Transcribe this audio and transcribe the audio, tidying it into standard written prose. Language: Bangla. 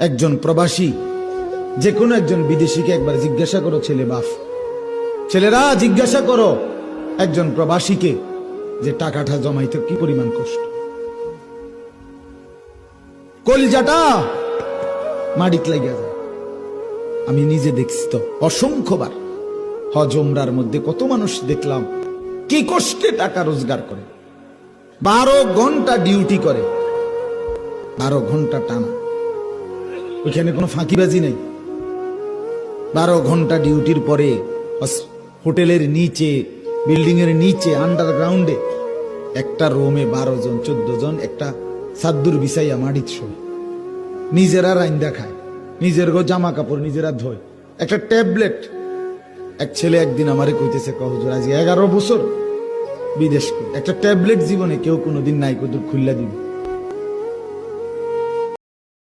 একজন প্রবাসী, যে কোনো একজন বিদেশিকে একবার জিজ্ঞাসা করো, ছেলে বাপ, ছেলেরা জিজ্ঞাসা করো একজন প্রবাসীকে যে টাকাটা জমাইতে কি পরিমাণ কষ্ট, কলিজাটা মাটিতে লাগিয়া যায়। আমি নিজে দেখছি তো অসংখ্যবার হজ উমরার মধ্যে কত মানুষ দেখলাম কি কষ্টে টাকা রোজগার করে, 12 ঘন্টা ডিউটি করে, 12 ঘন্টা টানা, ওইখানে কোনো ফাঁকিবাজি নেই। 12 ঘন্টা ডিউটির পরে হোটেলের নিচে, বিল্ডিং এর নিচে, আন্ডারগ্রাউন্ডে একটা রুমে 12 জন 14 জন একটা সাদ্দুর বিছাইয়া মাটিত শোয়, নিজেরা রাইন্দা খায়, নিজের জামা কাপড় নিজেরা ধোয়, একটা ট্যাবলেট। এক ছেলে একদিন আমারে কইতেছে, হুজুর আজ 11 বছর বিদেশ, একটা ট্যাবলেট জীবনে কেউ কোনোদিন নাই, কত খুল্লা দিবে।